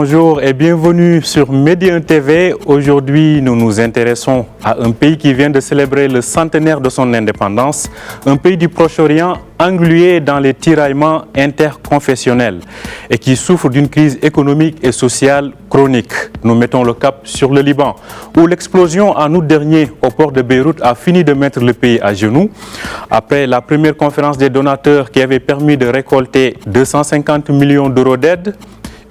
Bonjour et bienvenue sur Média 1 TV. Aujourd'hui, nous nous intéressons à un pays qui vient de célébrer le centenaire de son indépendance, un pays du Proche-Orient englué dans les tiraillements interconfessionnels et qui souffre d'une crise économique et sociale chronique. Nous mettons le cap sur le Liban, où l'explosion en août dernier au port de Beyrouth a fini de mettre le pays à genoux. Après la première conférence des donateurs qui avait permis de récolter 250 millions d'euros d'aide,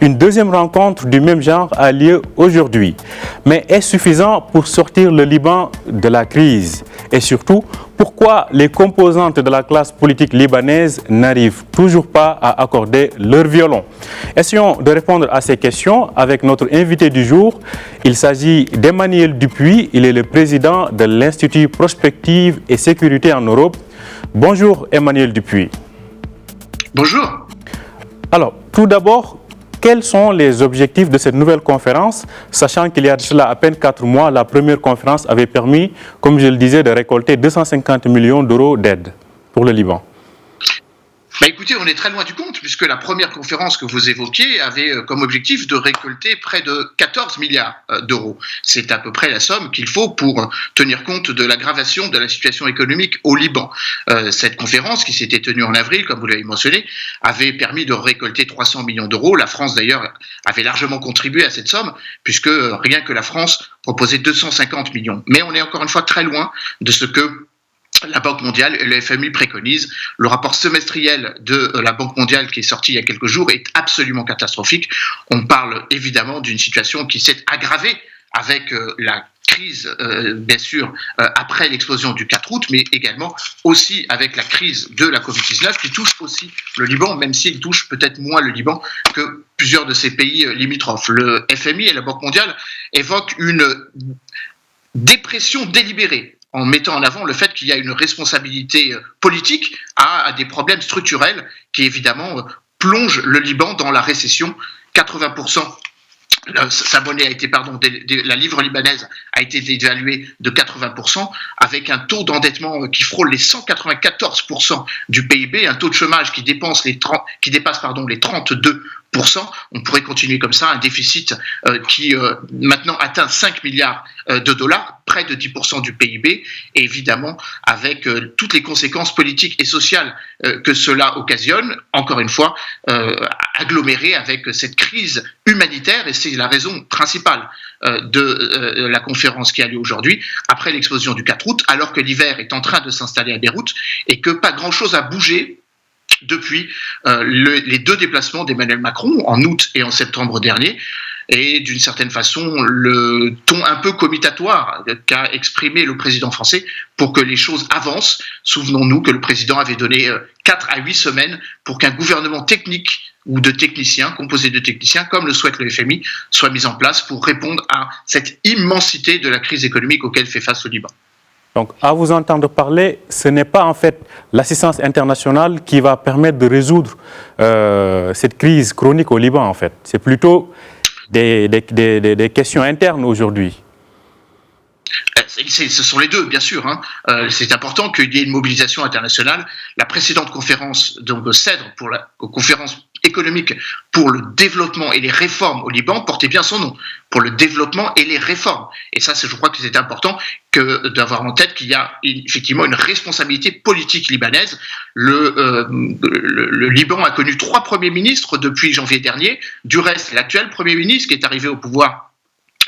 une deuxième rencontre du même genre a lieu aujourd'hui. Mais est-ce suffisant pour sortir le Liban de la crise? Et surtout, pourquoi les composantes de la classe politique libanaise n'arrivent toujours pas à accorder leur violon? Essayons de répondre à ces questions avec notre invité du jour. Il s'agit d'Emmanuel Dupuy. Il est le président de l'Institut Prospective et Sécurité en Europe. Bonjour Emmanuel Dupuy. Bonjour. Alors, tout d'abord, quels sont les objectifs de cette nouvelle conférence, sachant qu'il y a de cela à peine 4 mois, la première conférence avait permis, comme je le disais, de récolter 250 millions d'euros d'aide pour le Liban? Écoutez, on est très loin du compte, puisque la première conférence que vous évoquiez avait comme objectif de récolter près de 14 milliards d'euros. C'est à peu près la somme qu'il faut pour tenir compte de l'aggravation de la situation économique au Liban. Cette conférence, qui s'était tenue en avril, comme vous l'avez mentionné, avait permis de récolter 300 millions d'euros. La France, d'ailleurs, avait largement contribué à cette somme, puisque rien que la France proposait 250 millions. Mais on est encore une fois très loin de ce que la Banque mondiale et le FMI préconisent. Le rapport semestriel de la Banque mondiale qui est sorti il y a quelques jours est absolument catastrophique. On parle évidemment d'une situation qui s'est aggravée avec la crise, bien sûr, après l'explosion du 4 août, mais également aussi avec la crise de la Covid-19 qui touche aussi le Liban, même s'il touche peut-être moins le Liban que plusieurs de ces pays limitrophes. Le FMI et la Banque mondiale évoquent une dépression délibérée, en mettant en avant le fait qu'il y a une responsabilité politique à des problèmes structurels qui, évidemment, plongent le Liban dans la récession. 80%, sa monnaie a été, la livre libanaise a été dévaluée de 80%, avec un taux d'endettement qui frôle les 194% du PIB, un taux de chômage qui dépasse les 32%. On pourrait continuer comme ça, un déficit qui maintenant atteint 5 milliards de dollars, près de 10% du PIB, et évidemment avec toutes les conséquences politiques et sociales que cela occasionne, encore une fois, agglomérées avec cette crise humanitaire, et c'est la raison principale de la conférence qui a lieu aujourd'hui, après l'explosion du 4 août, alors que l'hiver est en train de s'installer à Beyrouth, et que pas grand-chose a bougé depuis les deux déplacements d'Emmanuel Macron en août et en septembre dernier, et d'une certaine façon le ton un peu commitatoire qu'a exprimé le président français pour que les choses avancent. Souvenons-nous que le président avait donné 4 à 8 semaines pour qu'un gouvernement technique ou de techniciens, composé de techniciens, comme le souhaite le FMI, soit mis en place pour répondre à cette immensité de la crise économique auquel fait face le Liban. Donc, à vous entendre parler, ce n'est pas en fait l'assistance internationale qui va permettre de résoudre cette crise chronique au Liban, en fait. C'est plutôt des questions internes aujourd'hui. Ce sont les deux, bien sûr. C'est important qu'il y ait une mobilisation internationale. La précédente conférence, donc CEDRE, pour la conférence économique pour le développement et les réformes au Liban, portait bien son nom, pour le développement et les réformes. Et ça, je crois que c'est important d'avoir en tête qu'il y a effectivement une responsabilité politique libanaise. Le Liban a connu 3 premiers ministres depuis janvier dernier. Du reste, l'actuel premier ministre qui est arrivé au pouvoir,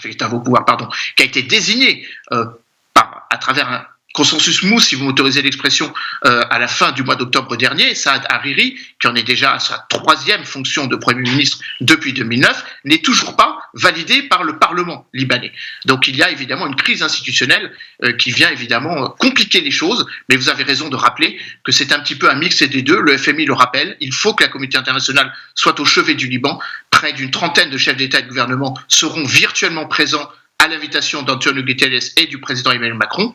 qui a été désigné à travers un consensus mou, si vous m'autorisez l'expression, à la fin du mois d'octobre dernier, Saad Hariri, qui en est déjà à sa 3e fonction de Premier ministre depuis 2009, n'est toujours pas validé par le Parlement libanais. Donc il y a évidemment une crise institutionnelle qui vient évidemment compliquer les choses, mais vous avez raison de rappeler que c'est un petit peu un mix des deux. Le FMI le rappelle, il faut que la communauté internationale soit au chevet du Liban. Près d'une trentaine de chefs d'État et de gouvernement seront virtuellement présents à l'invitation d'Antonio Guterres et du président Emmanuel Macron.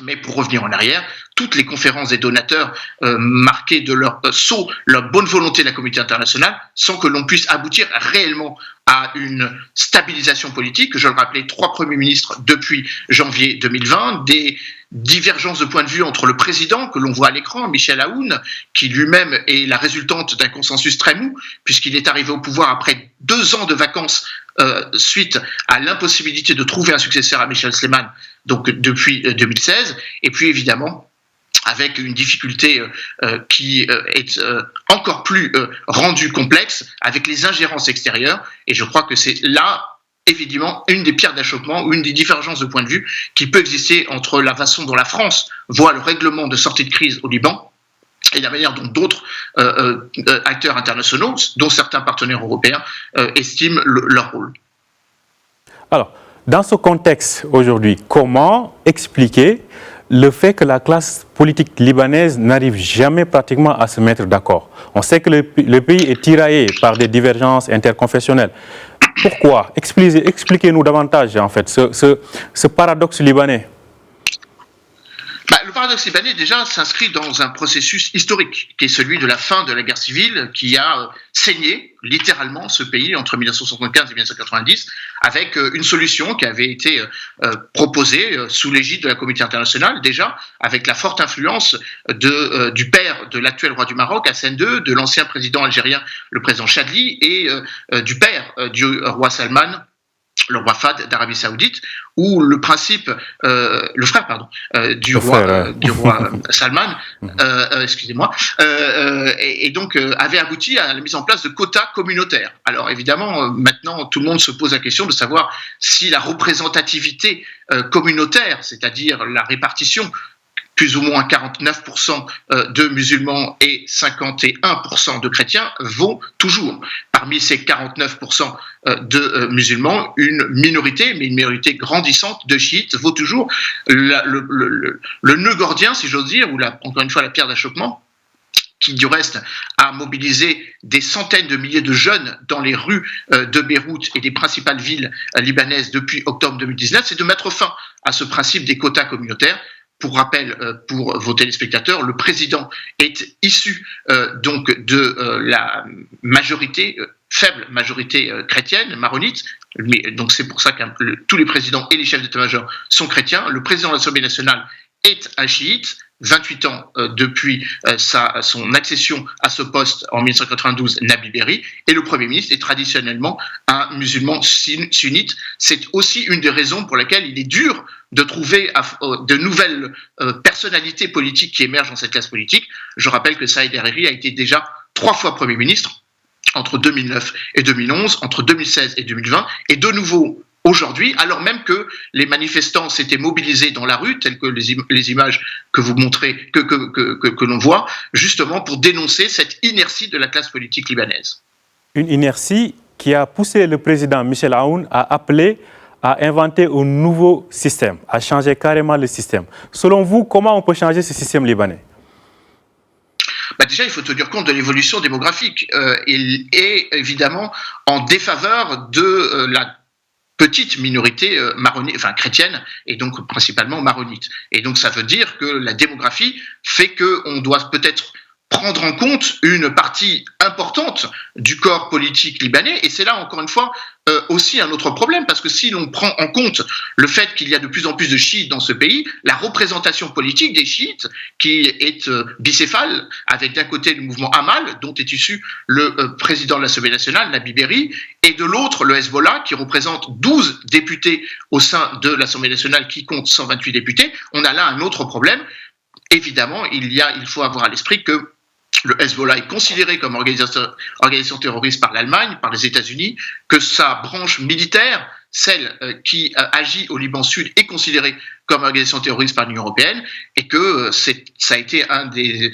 Mais pour revenir en arrière, toutes les conférences des donateurs marquées de leur leur bonne volonté de la communauté internationale, sans que l'on puisse aboutir réellement à une stabilisation politique. Je le rappelais, 3 premiers ministres depuis janvier 2020, des divergences de point de vue entre le président, que l'on voit à l'écran, Michel Aoun, qui lui-même est la résultante d'un consensus très mou, puisqu'il est arrivé au pouvoir après 2 ans de vacances suite à l'impossibilité de trouver un successeur à Michel Sleiman, donc depuis 2016, et puis évidemment avec une difficulté qui est encore plus rendue complexe avec les ingérences extérieures, et je crois que c'est là évidemment une des pierres d'achoppement, une des divergences de point de vue qui peut exister entre la façon dont la France voit le règlement de sortie de crise au Liban et la manière dont d'autres acteurs internationaux, dont certains partenaires européens, estiment leur rôle. Alors, dans ce contexte aujourd'hui, comment expliquer le fait que la classe politique libanaise n'arrive jamais pratiquement à se mettre d'accord? On sait que le pays est tiraillé par des divergences interconfessionnelles. Pourquoi? Expliquez-nous davantage, en fait, ce paradoxe libanais. Le paradoxe libanais, déjà, s'inscrit dans un processus historique, qui est celui de la fin de la guerre civile, qui a saigné littéralement ce pays entre 1975 et 1990, avec une solution qui avait été proposée sous l'égide de la communauté internationale, déjà, avec la forte influence du père de l'actuel roi du Maroc, Hassan II, de l'ancien président algérien, le président Chadli, et du père du roi Salman, le roi Fahd d'Arabie Saoudite, où le principe, le frère du roi Salman, excusez-moi, et donc avait abouti à la mise en place de quotas communautaires. Alors évidemment, maintenant tout le monde se pose la question de savoir si la représentativité communautaire, c'est-à-dire la répartition plus ou moins 49% de musulmans et 51% de chrétiens, vaut toujours. Parmi ces 49% de musulmans, une minorité, mais une minorité grandissante de chiites, vaut toujours le nœud gordien, si j'ose dire, ou encore une fois la pierre d'achoppement, qui du reste a mobilisé des centaines de milliers de jeunes dans les rues de Beyrouth et des principales villes libanaises depuis octobre 2019, c'est de mettre fin à ce principe des quotas communautaires. Pour rappel, pour vos téléspectateurs, le président est issu donc de la majorité, faible majorité chrétienne, maronite. Donc c'est pour ça que tous les présidents et les chefs d'état-major sont chrétiens. Le président de l'Assemblée nationale est un chiite, 28 ans depuis son accession à ce poste en 1992, Nabil Berri, et le Premier ministre est traditionnellement un musulman sunnite. C'est aussi une des raisons pour lesquelles il est dur de trouver de nouvelles personnalités politiques qui émergent dans cette classe politique. Je rappelle que Saïd Hariri a été déjà 3 fois Premier ministre, entre 2009 et 2011, entre 2016 et 2020, et de nouveau aujourd'hui, alors même que les manifestants s'étaient mobilisés dans la rue, telles que les images que vous montrez, que l'on voit, justement pour dénoncer cette inertie de la classe politique libanaise. Une inertie qui a poussé le président Michel Aoun à appeler à inventer un nouveau système, à changer carrément le système. Selon vous, comment on peut changer ce système libanais? Déjà, il faut tenir compte de l'évolution démographique et évidemment en défaveur de la petite minorité chrétienne et donc principalement maronite. Et donc ça veut dire que la démographie fait qu'on doit peut-être prendre en compte une partie importante du corps politique libanais, et c'est là encore une fois aussi un autre problème, parce que si l'on prend en compte le fait qu'il y a de plus en plus de chiites dans ce pays, la représentation politique des chiites qui est bicéphale, avec d'un côté le mouvement Amal, dont est issu le président de l'Assemblée nationale, Nabil Berri, et de l'autre le Hezbollah, qui représente 12 députés au sein de l'Assemblée nationale, qui compte 128 députés, on a là un autre problème. Évidemment, il faut avoir à l'esprit que le Hezbollah est considéré comme organisation terroriste par l'Allemagne, par les États-Unis, que sa branche militaire, celle qui agit au Liban Sud, est considérée comme organisation terroriste par l'Union européenne, et que ça a été un des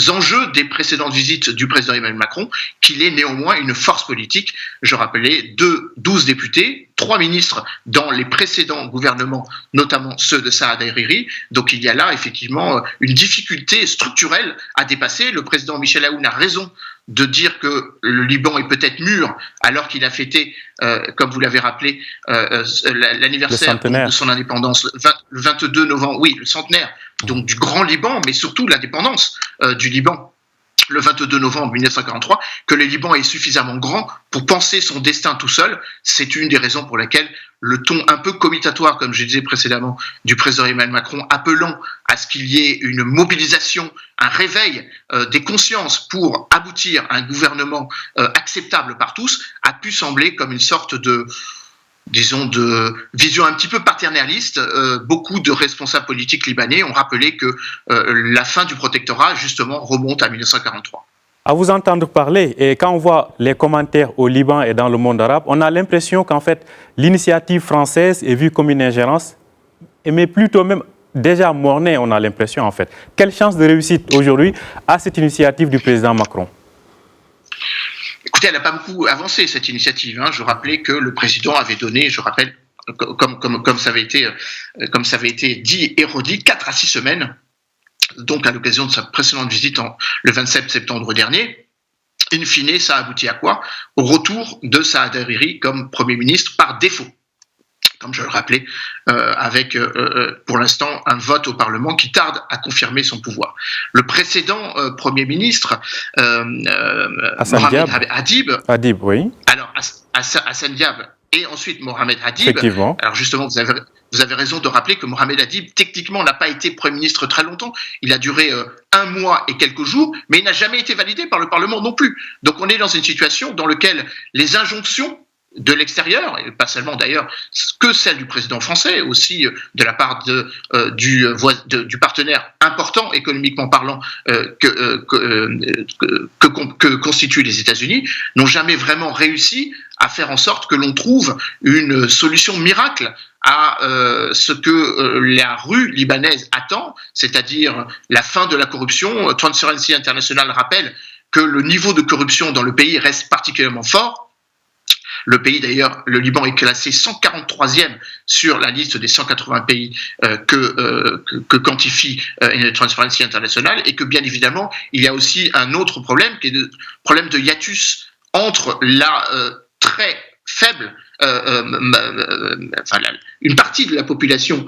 enjeux des précédentes visites du président Emmanuel Macron, qu'il est néanmoins une force politique. Je rappelais 12 députés, 3 ministres dans les précédents gouvernements, notamment ceux de Saad Hariri. Donc il y a là effectivement une difficulté structurelle à dépasser. Le président Michel Aoun a raison de dire que le Liban est peut-être mûr, alors qu'il a fêté, comme vous l'avez rappelé, l'anniversaire de son indépendance le 22 novembre, oui, le centenaire donc du Grand Liban, mais surtout l'indépendance du Liban le 22 novembre 1943, que le Liban est suffisamment grand pour penser son destin tout seul. C'est une des raisons pour lesquelles le ton un peu comitatoire, comme je disais précédemment, du président Emmanuel Macron, appelant à ce qu'il y ait une mobilisation, un réveil des consciences pour aboutir à un gouvernement acceptable par tous, a pu sembler comme une sorte de vision un petit peu paternaliste. Beaucoup de responsables politiques libanais ont rappelé que la fin du protectorat, justement, remonte à 1943. À vous entendre parler, et quand on voit les commentaires au Liban et dans le monde arabe, on a l'impression qu'en fait, l'initiative française est vue comme une ingérence, mais plutôt même déjà mornée, on a l'impression en fait. Quelle chance de réussite aujourd'hui à cette initiative du président Macron ? Écoutez, elle n'a pas beaucoup avancé, cette initiative. Je rappelais que le président avait donné, je rappelle, comme ça avait été dit et redit, 4 à 6 semaines, donc à l'occasion de sa précédente visite le 27 septembre dernier. In fine, ça a abouti à quoi ? Au retour de Saad Hariri comme Premier ministre par défaut, comme je le rappelais, avec pour l'instant un vote au Parlement qui tarde à confirmer son pouvoir. Le précédent Premier ministre, Mohamed Hadib, oui. Alors Hassan Diab et ensuite Mohamed Hadib. Effectivement. Alors justement, vous avez raison de rappeler que Mohamed Hadib, techniquement, n'a pas été Premier ministre très longtemps. Il a duré 1 mois et quelques jours, mais il n'a jamais été validé par le Parlement non plus. Donc on est dans une situation dans laquelle les injonctions de l'extérieur, et pas seulement d'ailleurs que celle du président français, aussi de la part du partenaire important économiquement parlant que constituent les États-Unis, n'ont jamais vraiment réussi à faire en sorte que l'on trouve une solution miracle à ce que la rue libanaise attend, c'est-à-dire la fin de la corruption. Transparency International rappelle que le niveau de corruption dans le pays reste particulièrement fort. Le pays, d'ailleurs, le Liban est classé 143e sur la liste des 180 pays que quantifie Transparency International, et que, bien évidemment, il y a aussi un autre problème, qui est le problème de hiatus entre la très faible, une partie de la population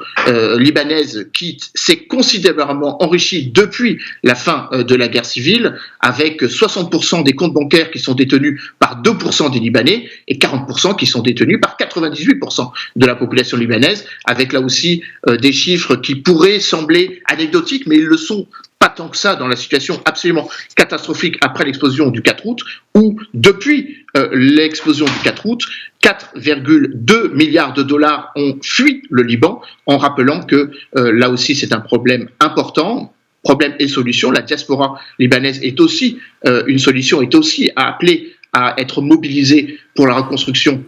libanaise qui s'est considérablement enrichie depuis la fin de la guerre civile, avec 60% des comptes bancaires qui sont détenus par 2% des Libanais et 40% qui sont détenus par 98% de la population libanaise, avec là aussi des chiffres qui pourraient sembler anecdotiques, mais ils le sont pas tant que ça dans la situation absolument catastrophique après l'explosion du 4 août, où depuis l'explosion du 4 août, 4,2 milliards de dollars ont fui le Liban, en rappelant que là aussi c'est un problème important. Problème et solution, la diaspora libanaise est aussi une solution, est aussi appelée à être mobilisée pour la reconstruction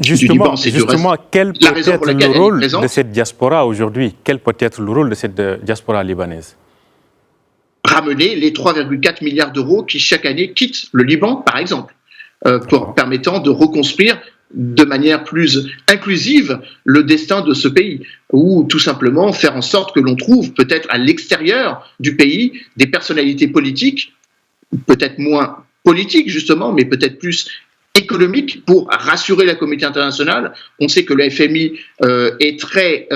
du Liban. Justement, quel peut être le rôle de cette diaspora aujourd'hui ? Quel peut être le rôle de cette diaspora libanaise ? Ramener les 3,4 milliards d'euros qui chaque année quittent le Liban, par exemple, permettant de reconstruire de manière plus inclusive le destin de ce pays, ou tout simplement faire en sorte que l'on trouve peut-être à l'extérieur du pays des personnalités politiques, peut-être moins politiques justement, mais peut-être plus économiques, pour rassurer la communauté internationale. On sait que le FMI est très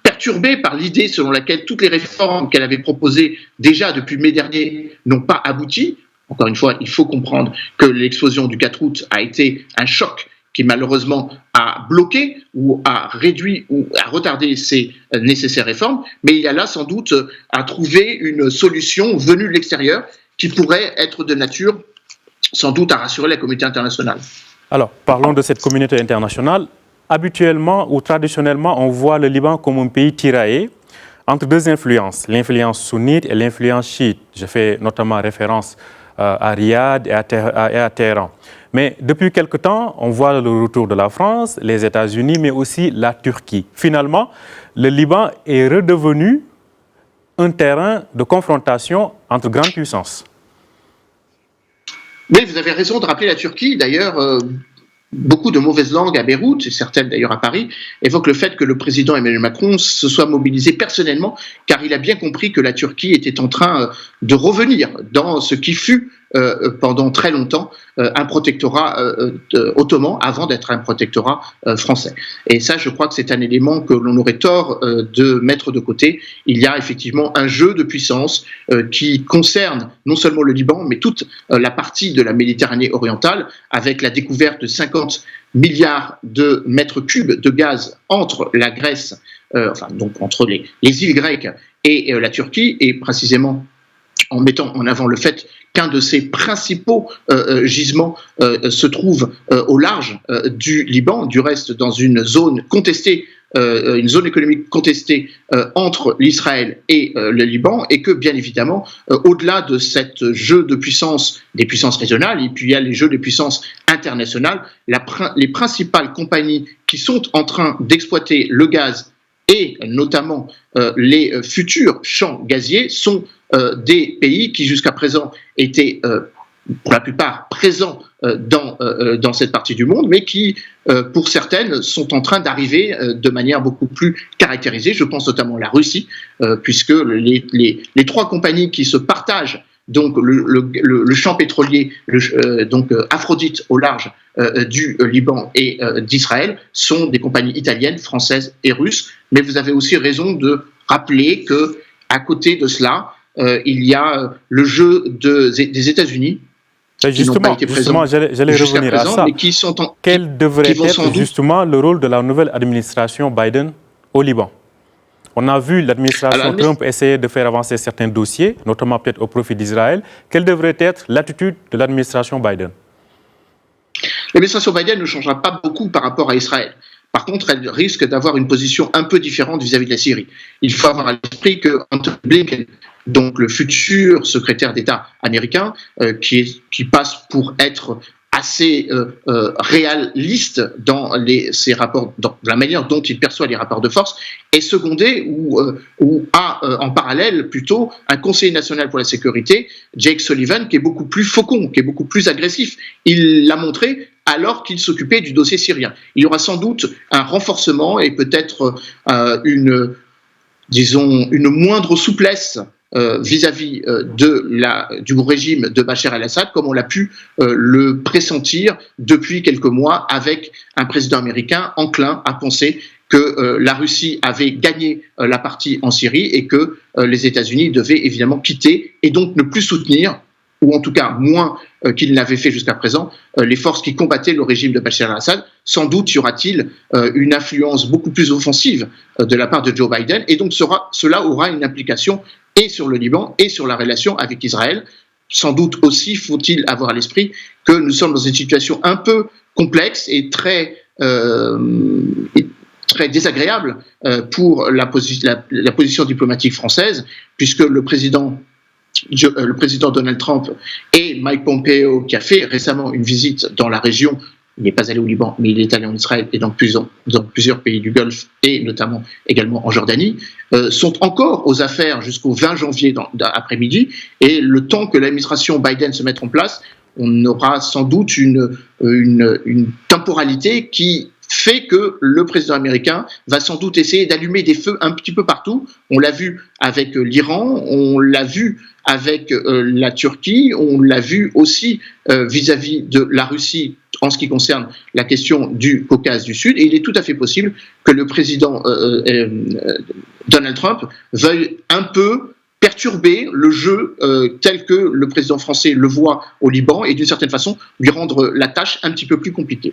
perturbée par l'idée selon laquelle toutes les réformes qu'elle avait proposées déjà depuis mai dernier n'ont pas abouti. Encore une fois, il faut comprendre que l'explosion du 4 août a été un choc qui malheureusement a bloqué ou a réduit ou a retardé ces nécessaires réformes, mais il y a là sans doute à trouver une solution venue de l'extérieur qui pourrait être de nature sans doute à rassurer la communauté internationale. Alors, parlons de cette communauté internationale. Habituellement ou traditionnellement, on voit le Liban comme un pays tiraillé entre deux influences, l'influence sunnite et l'influence chiite. Je fais notamment référence à Riyad et à Téhéran. Mais depuis quelque temps, on voit le retour de la France, les États-Unis, mais aussi la Turquie. Finalement, le Liban est redevenu un terrain de confrontation entre grandes puissances. Oui, vous avez raison de rappeler la Turquie. D'ailleurs, beaucoup de mauvaises langues à Beyrouth, et certaines d'ailleurs à Paris, évoquent le fait que le président Emmanuel Macron se soit mobilisé personnellement, car il a bien compris que la Turquie était en train de revenir dans ce qui fut pendant très longtemps un protectorat ottoman avant d'être un protectorat français. Et ça, je crois que c'est un élément que l'on aurait tort de mettre de côté. Il y a effectivement un jeu de puissance qui concerne non seulement le Liban, mais toute la partie de la Méditerranée orientale, avec la découverte de 50 milliards de mètres cubes de gaz entre la Grèce, donc entre les îles grecques et la Turquie, et précisément en mettant en avant le fait qu'un de ses principaux gisements se trouve au large du Liban, du reste dans une zone contestée, une zone économique contestée entre l'Israël et le Liban, et que bien évidemment, au-delà de cette jeu de puissance, des puissances régionales, et puis il y a les jeux de puissance internationales, les principales compagnies qui sont en train d'exploiter le gaz et notamment les futurs champs gaziers sont des pays qui jusqu'à présent étaient pour la plupart présents dans cette partie du monde, mais qui, pour certaines, sont en train d'arriver de manière beaucoup plus caractérisée. Je pense notamment à la Russie, puisque les trois compagnies qui se partagent donc le champ pétrolier, donc Aphrodite au large du Liban et d'Israël, sont des compagnies italiennes, françaises et russes. Mais vous avez aussi raison de rappeler que, à côté de cela, il y a le jeu des États-Unis. Justement, j'allais revenir à ça. Quel devrait être justement le rôle de la nouvelle administration Biden au Liban? On a vu l'administration Trump essayer de faire avancer certains dossiers, notamment peut-être au profit d'Israël. Quelle devrait être l'attitude de l'administration Biden? L'administration Biden ne changera pas beaucoup par rapport à Israël. Par contre, elle risque d'avoir une position un peu différente vis-à-vis de la Syrie. Il faut avoir à l'esprit que Antony Blinken, donc le futur secrétaire d'État américain, qui passe pour être assez réaliste dans ses rapports, dans la manière dont il perçoit les rapports de force, est secondé ou a en parallèle plutôt un conseiller national pour la sécurité, Jake Sullivan, qui est beaucoup plus faucon, qui est beaucoup plus agressif. Il l'a montré alors qu'il s'occupait du dossier syrien. Il y aura sans doute un renforcement et peut-être une moindre souplesse vis-à-vis du régime de Bachar el-Assad, comme on l'a pu le pressentir depuis quelques mois avec un président américain enclin à penser que la Russie avait gagné la partie en Syrie et que les États-Unis devaient évidemment quitter et donc ne plus soutenir, ou en tout cas moins qu'il n'avait fait jusqu'à présent, les forces qui combattaient le régime de Bachar el-Assad. Sans doute y aura-t-il une influence beaucoup plus offensive de la part de Joe Biden, et donc cela aura une implication et sur le Liban et sur la relation avec Israël. Sans doute aussi faut-il avoir à l'esprit que nous sommes dans une situation un peu complexe et très désagréable pour la position diplomatique française, puisque le président Donald Trump et Mike Pompeo, qui a fait récemment une visite dans la région, il n'est pas allé au Liban, mais il est allé en Israël et dans plusieurs pays du Golfe et notamment également en Jordanie, sont encore aux affaires jusqu'au 20 janvier après-midi. Et le temps que l'administration Biden se mette en place, on aura sans doute une temporalité qui fait que le président américain va sans doute essayer d'allumer des feux un petit peu partout. On l'a vu avec l'Iran, on l'a vu avec la Turquie, on l'a vu aussi vis-à-vis de la Russie en ce qui concerne la question du Caucase du Sud. Et il est tout à fait possible que le président Donald Trump veuille un peu perturber le jeu tel que le président français le voit au Liban et d'une certaine façon lui rendre la tâche un petit peu plus compliquée.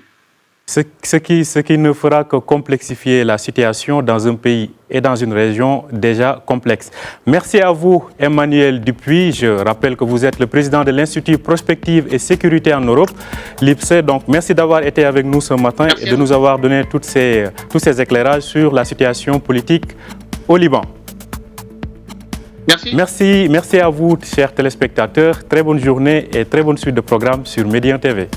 Ce qui ne fera que complexifier la situation dans un pays et dans une région déjà complexe. Merci à vous, Emmanuel Dupuis. Je rappelle que vous êtes le président de l'Institut Prospective et Sécurité en Europe, l'IPSE. Donc, merci d'avoir été avec nous ce matin et de nous avoir donné tous ces éclairages sur la situation politique au Liban. Merci. Merci à vous, chers téléspectateurs. Très bonne journée et très bonne suite de programmes sur Médien TV.